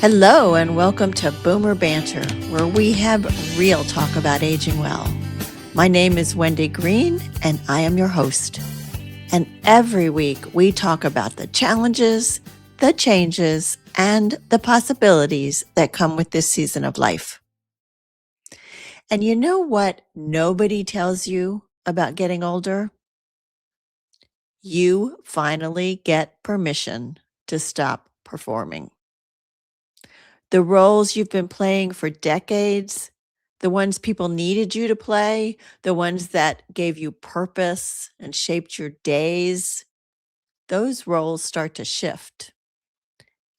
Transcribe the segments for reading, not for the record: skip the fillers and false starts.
Hello, and welcome to Boomer Banter, where we have real talk about aging well. My name is Wendy Green, and I am your host. And every week we talk about the challenges, the changes, and the possibilities that come with this season of life. And you know what nobody tells you about getting older? You finally get permission to stop performing. The roles you've been playing for decades, the ones people needed you to play, the ones that gave you purpose and shaped your days, those roles start to shift.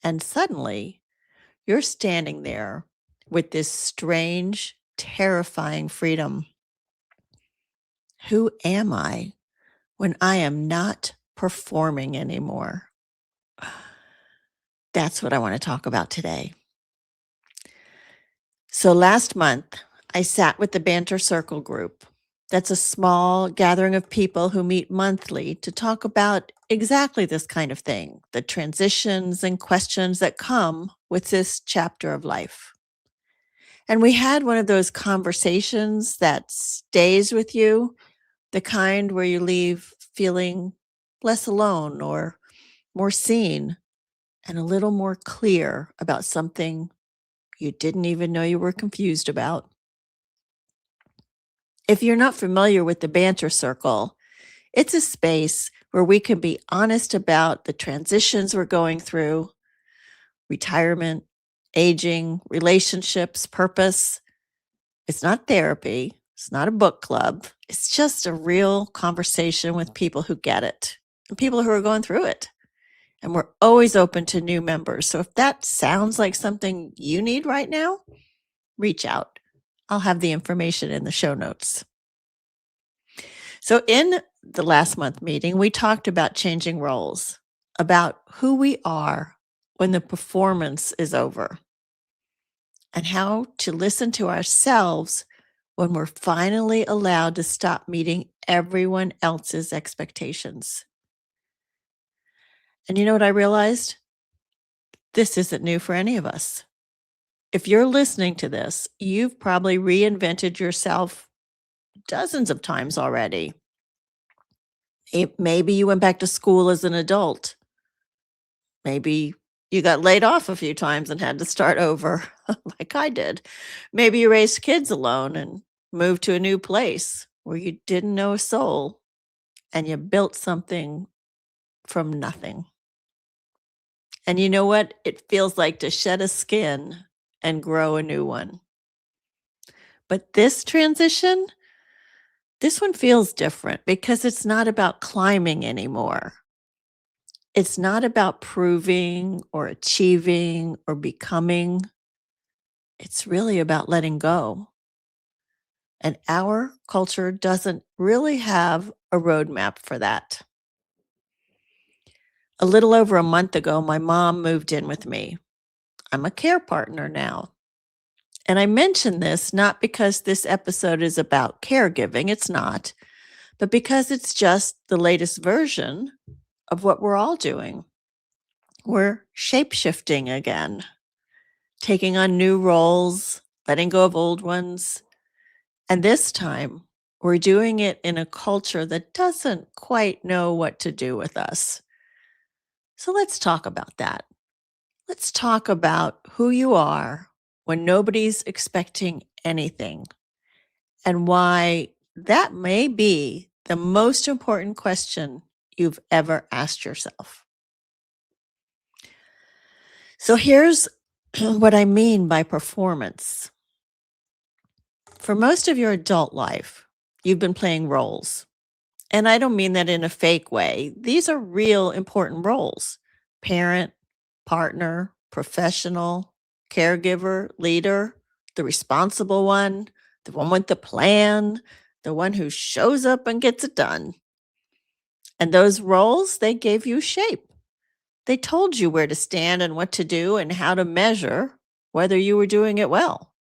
And suddenly, you're standing there with this strange, terrifying freedom. Who am I when I am not performing anymore? That's what I want to talk about today. So last month, I sat with the Banter Circle group. That's a small gathering of people who meet monthly to talk about exactly this kind of thing, the transitions and questions that come with this chapter of life. And we had one of those conversations that stays with you, the kind where you leave feeling less alone or more seen and a little more clear about something you didn't even know you were confused about. If you're not familiar with the Banter Circle, it's a space where we can be honest about the transitions we're going through, retirement, aging, relationships, purpose. It's not therapy. It's not a book club. It's just a real conversation with people who get it and people who are going through it. And we're always open to new members. So if that sounds like something you need right now, reach out. I'll have the information in the show notes. So in the last month meeting, we talked about changing roles, about who we are when the performance is over, and how to listen to ourselves when we're finally allowed to stop meeting everyone else's expectations. And you know what I realized? This isn't new for any of us. If you're listening to this, you've probably reinvented yourself dozens of times already. Maybe you went back to school as an adult. Maybe you got laid off a few times and had to start over like I did. Maybe you raised kids alone and moved to a new place where you didn't know a soul and you built something from nothing. And you know what it feels like to shed a skin and grow a new one. But this transition, this one feels different because it's not about climbing anymore. It's not about proving or achieving or becoming. It's really about letting go. And our culture doesn't really have a roadmap for that. A little over a month ago, my mom moved in with me. I'm a care partner now. And I mention this not because this episode is about caregiving, it's not, but because it's just the latest version of what we're all doing. We're shape shifting again, taking on new roles, letting go of old ones. And this time, we're doing it in a culture that doesn't quite know what to do with us. So let's talk about that. Let's talk about who you are when nobody's expecting anything and why that may be the most important question you've ever asked yourself. So here's what I mean by performance. For most of your adult life, you've been playing roles. And I don't mean that in a fake way. These are real important roles: parent, partner, professional, caregiver, leader, the responsible one, the one with the plan, the one who shows up and gets it done. And those roles, they gave you shape. They told you where to stand and what to do and how to measure whether you were doing it well.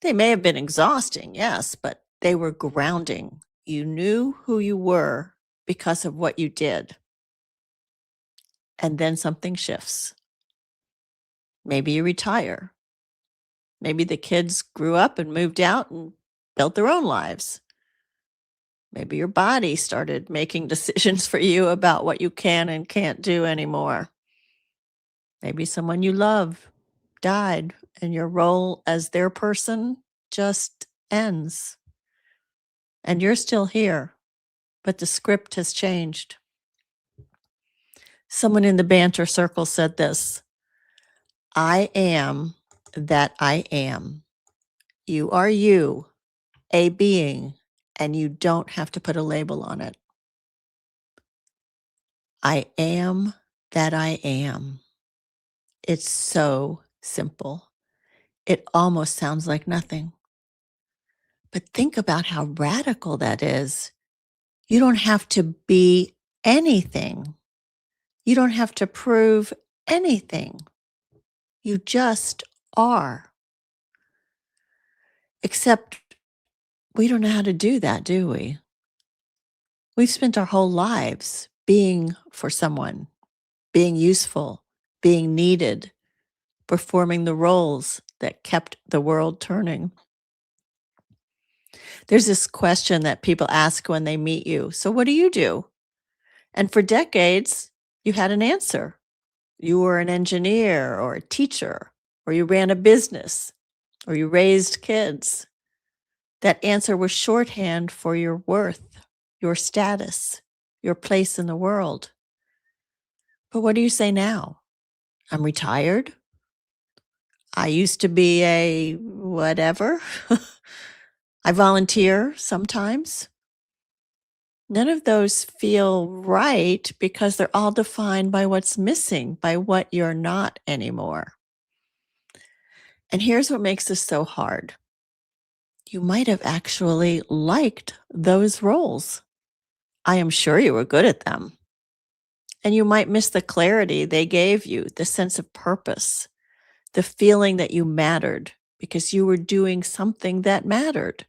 They may have been exhausting, yes, but they were grounding. You knew who you were because of what you did. And then something shifts. Maybe you retire. Maybe the kids grew up and moved out and built their own lives. Maybe your body started making decisions for you about what you can and can't do anymore. Maybe someone you love died and your role as their person just ends. And you're still here, but the script has changed. Someone in the Banter Circle said this: I am that I am. You are you, a being, and you don't have to put a label on it. I am that I am. It's so simple. It almost sounds like nothing. But think about how radical that is. You don't have to be anything. You don't have to prove anything. You just are. Except we don't know how to do that, do we? We've spent our whole lives being for someone, being useful, being needed, performing the roles that kept the world turning. There's this question that people ask when they meet you. So, what do you do? And for decades, you had an answer. You were an engineer or a teacher, or you ran a business, or you raised kids. That answer was shorthand for your worth, your status, your place in the world. But what do you say now? I'm retired. I used to be a whatever. I volunteer sometimes. None of those feel right because they're all defined by what's missing, by what you're not anymore. And here's what makes this so hard. You might have actually liked those roles. I am sure you were good at them. And you might miss the clarity they gave you, the sense of purpose, the feeling that you mattered because you were doing something that mattered.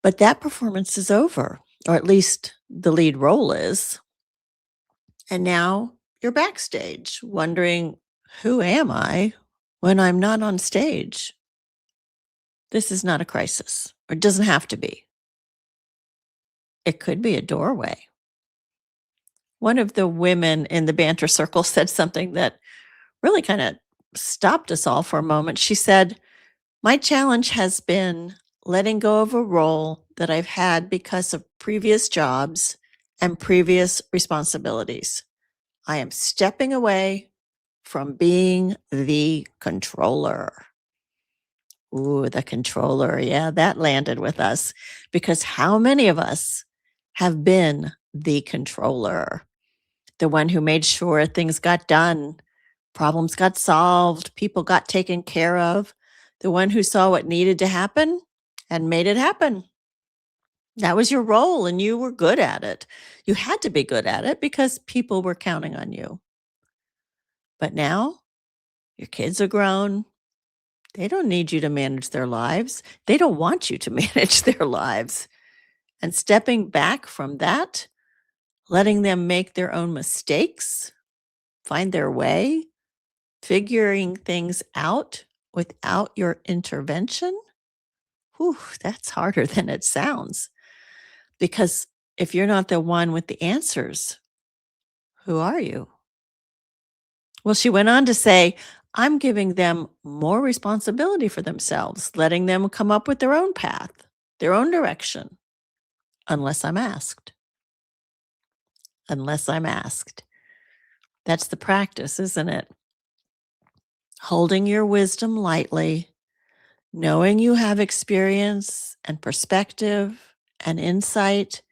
But that performance is over, or at least the lead role is. And now you're backstage wondering, who am I when I'm not on stage? This is not a crisis, or it doesn't have to be. It could be a doorway. One of the women in the Banter Circle said something that really kind of stopped us all for a moment. She said, my challenge has been letting go of a role that I've had because of previous jobs and previous responsibilities. I am stepping away from being the controller. Ooh, the controller. Yeah, that landed with us because how many of us have been the controller? The one who made sure things got done, problems got solved, people got taken care of, the one who saw what needed to happen and made it happen. That was your role and you were good at it. You had to be good at it because people were counting on you. But now your kids are grown. They don't need you to manage their lives. They don't want you to manage their lives. And stepping back from that, letting them make their own mistakes, find their way, figuring things out without your intervention, whew, that's harder than it sounds. Because if you're not the one with the answers, who are you? Well, she went on to say, I'm giving them more responsibility for themselves, letting them come up with their own path, their own direction, unless I'm asked. Unless I'm asked. That's the practice, isn't it? Holding your wisdom lightly, knowing you have experience and perspective and insight,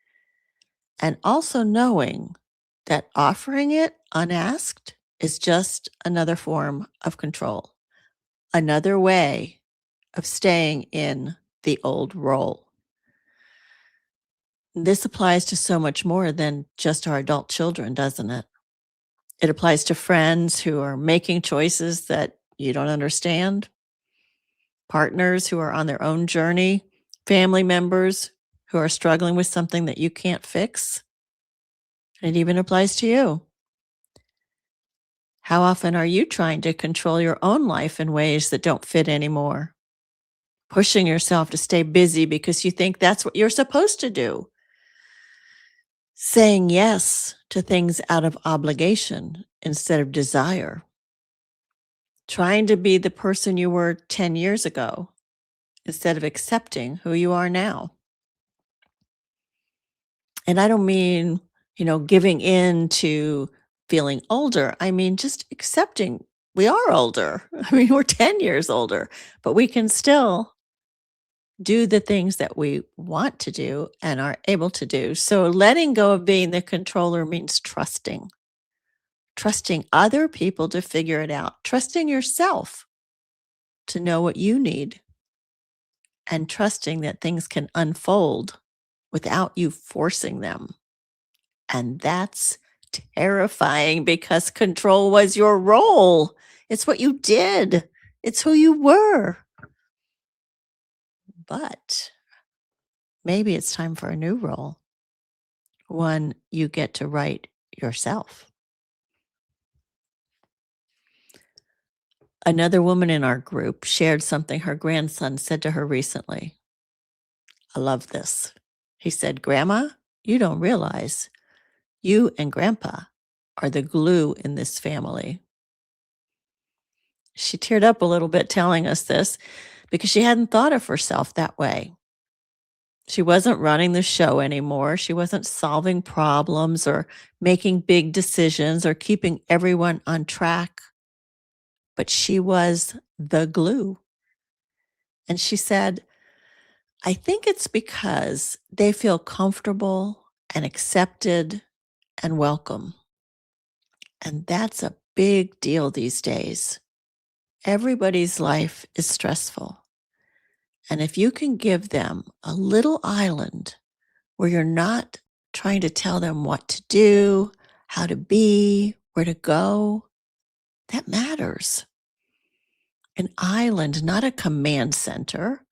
and also knowing that offering it unasked is just another form of control, another way of staying in the old role. This applies to so much more than just our adult children, doesn't it? It applies to friends who are making choices that you don't understand, partners who are on their own journey, family members who are struggling with something that you can't fix. It even applies to you. How often are you trying to control your own life in ways that don't fit anymore? Pushing yourself to stay busy because you think that's what you're supposed to do. Saying yes to things out of obligation instead of desire. Trying to be the person you were 10 years ago instead of accepting who you are now. And I don't mean, giving in to feeling older. I mean, just accepting we are older. I mean, we're 10 years older, but we can still do the things that we want to do and are able to do. So letting go of being the controller means trusting other people to figure it out, trusting yourself to know what you need, and trusting that things can unfold without you forcing them. And that's terrifying because control was your role. It's what you did. It's who you were. But maybe it's time for a new role, one you get to write yourself. Another woman in our group shared something her grandson said to her recently. I love this. He said, "Grandma, you don't realize you and Grandpa are the glue in this family." She teared up a little bit telling us this because she hadn't thought of herself that way. She wasn't running the show anymore. She wasn't solving problems or making big decisions or keeping everyone on track. But she was the glue. And she said, I think it's because they feel comfortable and accepted and welcome. And that's a big deal these days. Everybody's life is stressful. And if you can give them a little island where you're not trying to tell them what to do, how to be, where to go, that matters. An island, not a command center,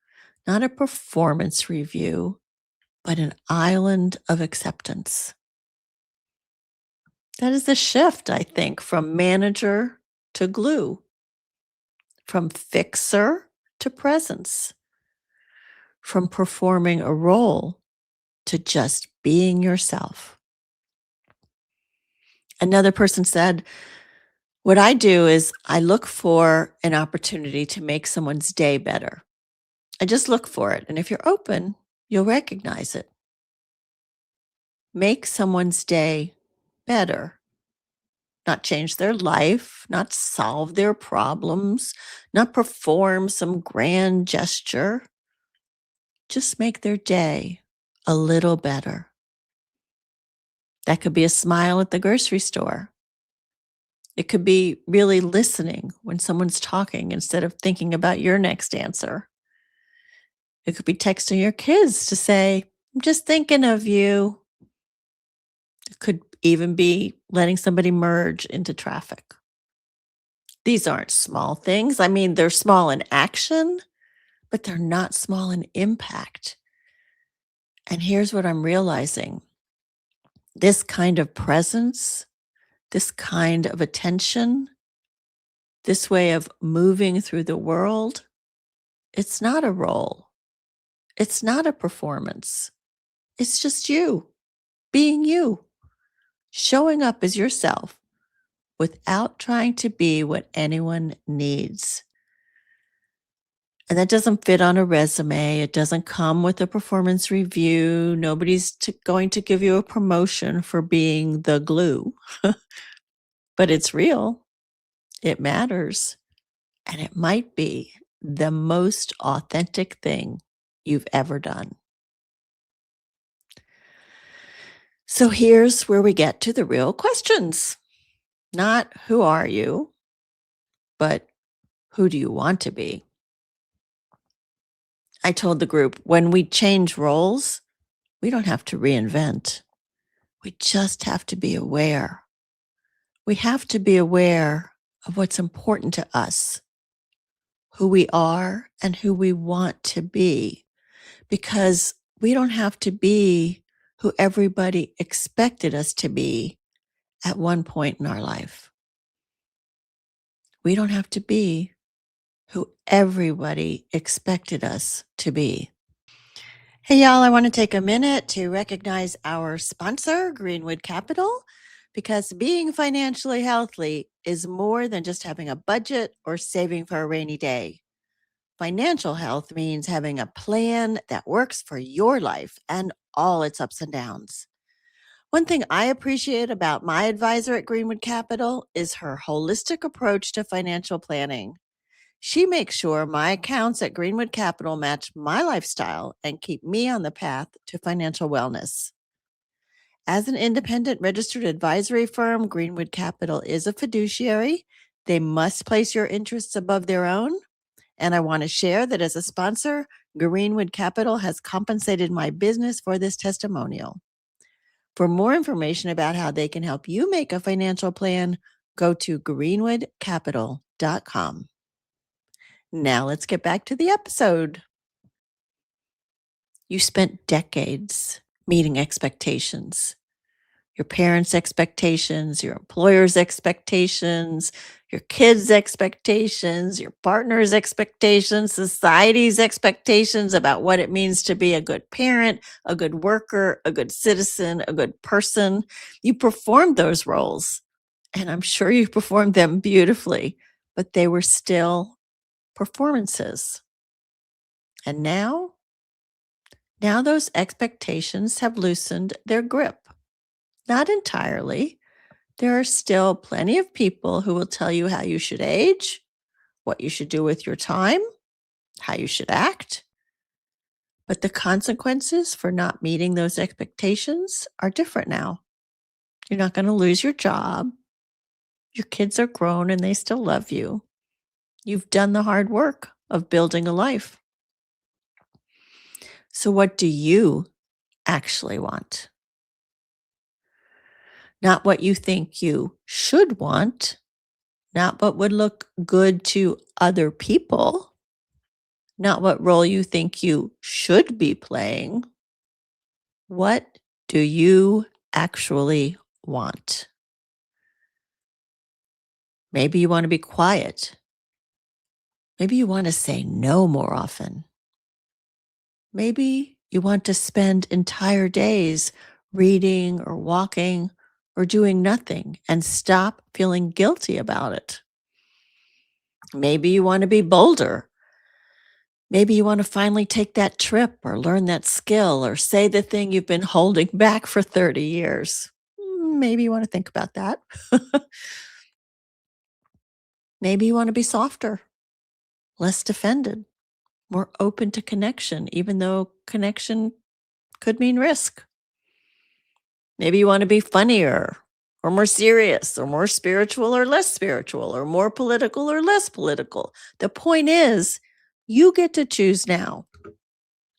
not a performance review, but an island of acceptance. That is the shift, I think, from manager to glue, from fixer to presence, from performing a role to just being yourself. Another person said, what I do is I look for an opportunity to make someone's day better. I just look for it. And if you're open, you'll recognize it. Make someone's day better, not change their life, not solve their problems, not perform some grand gesture. Just make their day a little better. That could be a smile at the grocery store. It could be really listening when someone's talking instead of thinking about your next answer. It could be texting your kids to say, I'm just thinking of you. It could even be letting somebody merge into traffic. These aren't small things. I mean, they're small in action, but they're not small in impact. And here's what I'm realizing. This kind of presence, this kind of attention, this way of moving through the world, it's not a role. It's not a performance. It's just you, being you, showing up as yourself without trying to be what anyone needs. And that doesn't fit on a resume. It doesn't come with a performance review. Nobody's going to give you a promotion for being the glue. But it's real. It matters. And it might be the most authentic thing you've ever done. So here's where we get to the real questions. Not who are you, but who do you want to be? I told the group, when we change roles, we don't have to reinvent. We just have to be aware. We have to be aware of what's important to us, who we are and who we want to be, because we don't have to be who everybody expected us to be at one point in our life. We don't have to be who everybody expected us to be. Hey, y'all, I want to take a minute to recognize our sponsor, Greenwood Capital, because being financially healthy is more than just having a budget or saving for a rainy day. Financial health means having a plan that works for your life and all its ups and downs. One thing I appreciate about my advisor at Greenwood Capital is her holistic approach to financial planning. She makes sure my accounts at Greenwood Capital match my lifestyle and keep me on the path to financial wellness. As an independent registered advisory firm, Greenwood Capital is a fiduciary. They must place your interests above their own. And I want to share that as a sponsor, Greenwood Capital has compensated my business for this testimonial. For more information about how they can help you make a financial plan, go to greenwoodcapital.com. Now let's get back to the episode. You spent decades meeting expectations. Your parents' expectations, your employer's expectations, your kids' expectations, your partner's expectations, society's expectations about what it means to be a good parent, a good worker, a good citizen, a good person. You performed those roles, and I'm sure you performed them beautifully, but they were still performances. And now those expectations have loosened their grip. Not entirely. There are still plenty of people who will tell you how you should age, what you should do with your time, how you should act. But the consequences for not meeting those expectations are different now. You're not going to lose your job. Your kids are grown and they still love you. You've done the hard work of building a life. So, what do you actually want? Not what you think you should want, not what would look good to other people, not what role you think you should be playing. What do you actually want? Maybe you want to be quiet. Maybe you want to say no more often. Maybe you want to spend entire days reading or walking or doing nothing and stop feeling guilty about it. Maybe you want to be bolder. Maybe you want to finally take that trip or learn that skill or say the thing you've been holding back for 30 years. Maybe you want to think about that. Maybe you want to be softer, less defended, more open to connection, even though connection could mean risk. Maybe you want to be funnier or more serious or more spiritual or less spiritual or more political or less political. The point is, you get to choose now.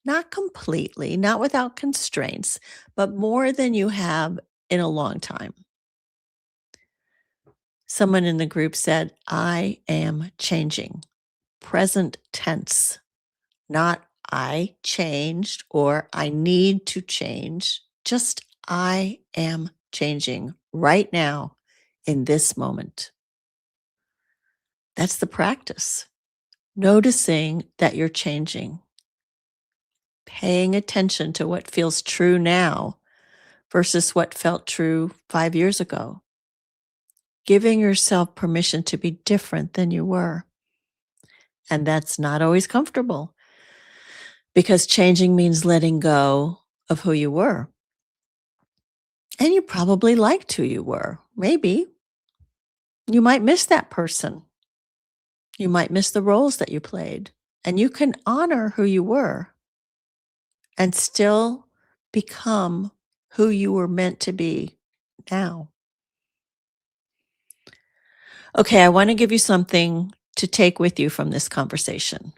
Not completely, not without constraints, but more than you have in a long time. Someone in the group said, I am changing. Present tense, not I changed or I need to change. Just I am changing right now in this moment. That's the practice. Noticing that you're changing. Paying attention to what feels true now versus what felt true 5 years ago. Giving yourself permission to be different than you were. And that's not always comfortable because changing means letting go of who you were. And you probably liked who you were. Maybe. You might miss that person. You might miss the roles that you played. And you can honor who you were and still become who you were meant to be now. Okay, I want to give you something to take with you from this conversation.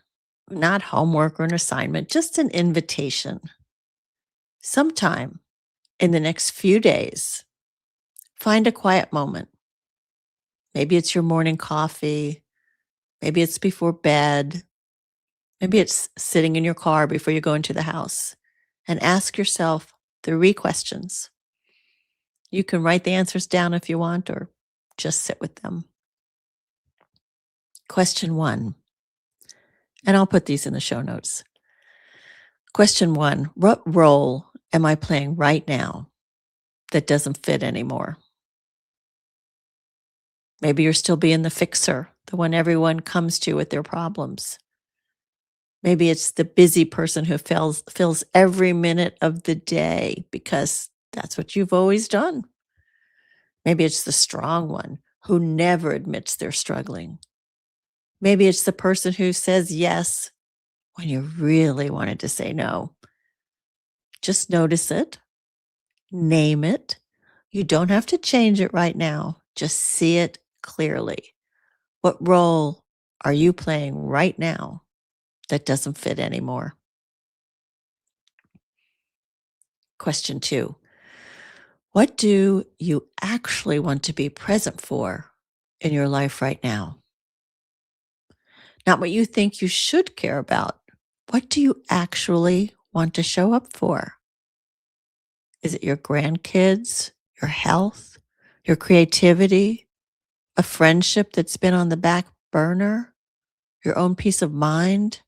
Not homework or an assignment, just an invitation. Sometime in the next few days, find a quiet moment. Maybe it's your morning coffee. Maybe it's before bed. Maybe it's sitting in your car before you go into the house. And ask yourself 3 questions. You can write the answers down if you want or just sit with them. Question 1, and I'll put these in the show notes. Question 1, what role am I playing right now that doesn't fit anymore? Maybe you're still being the fixer, the one everyone comes to with their problems. Maybe it's the busy person who fills every minute of the day because that's what you've always done. Maybe it's the strong one who never admits they're struggling. Maybe it's the person who says yes when you really wanted to say no. Just notice it, name it. You don't have to change it right now. Just see it clearly. What role are you playing right now that doesn't fit anymore? Question 2, what do you actually want to be present for in your life right now? Not what you think you should care about. What do you actually want to show up for? Is it your grandkids, your health, your creativity, a friendship that's been on the back burner, your own peace of mind,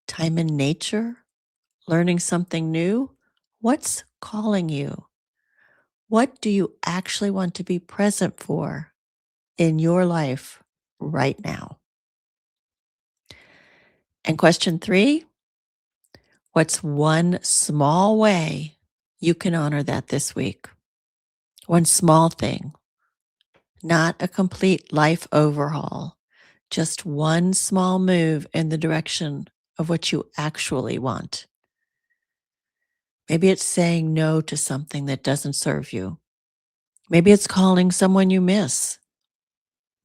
time in nature, learning something new? What's calling you? What do you actually want to be present for in your life right now? And question 3, what's one small way you can honor that this week? One small thing, not a complete life overhaul, just one small move in the direction of what you actually want. Maybe it's saying no to something that doesn't serve you. Maybe it's calling someone you miss.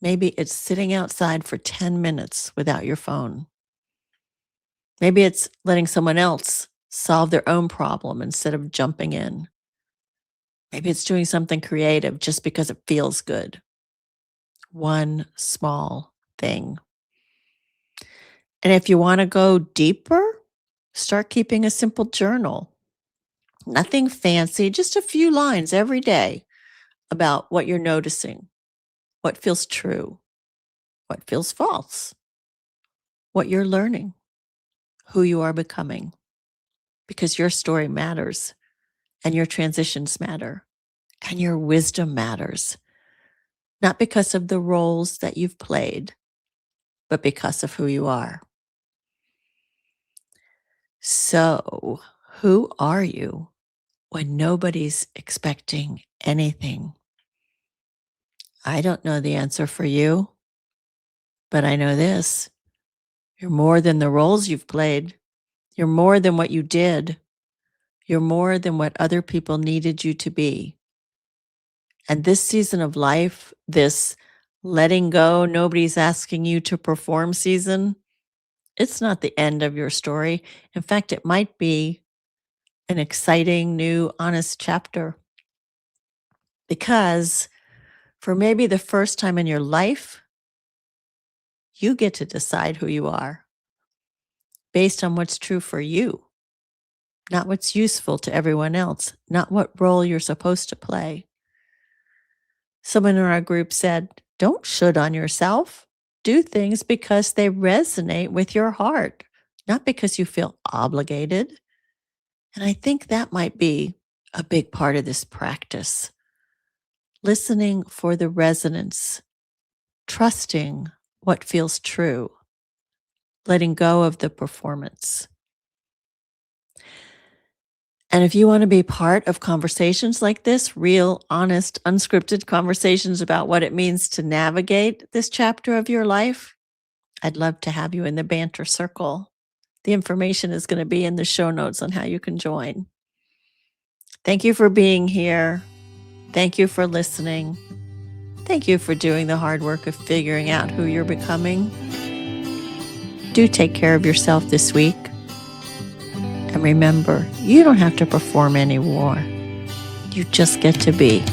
Maybe it's sitting outside for 10 minutes without your phone. Maybe it's letting someone else solve their own problem instead of jumping in. Maybe it's doing something creative just because it feels good. One small thing. And if you want to go deeper, start keeping a simple journal. Nothing fancy, just a few lines every day about what you're noticing, what feels true, what feels false, what you're learning, who you are becoming. Because your story matters, and your transitions matter, and your wisdom matters. Not because of the roles that you've played, but because of who you are. So, who are you when nobody's expecting anything? I don't know the answer for you, but I know this. You're more than the roles you've played. You're more than what you did. You're more than what other people needed you to be. And this season of life, this letting go, nobody's asking you to perform season, it's not the end of your story. In fact, it might be an exciting, new, honest chapter. Because for maybe the first time in your life, you get to decide who you are based on what's true for you, not what's useful to everyone else, not what role you're supposed to play. Someone in our group said, don't should on yourself. Do things because they resonate with your heart, not because you feel obligated. And I think that might be a big part of this practice. Listening for the resonance, trusting what feels true, letting go of the performance. And if you want to be part of conversations like this, real, honest, unscripted conversations about what it means to navigate this chapter of your life, I'd love to have you in the Banter Circle. The information is going to be in the show notes on how you can join. Thank you for being here. Thank you for listening. Thank you for doing the hard work of figuring out who you're becoming. Do take care of yourself this week. And remember, you don't have to perform anymore. You just get to be.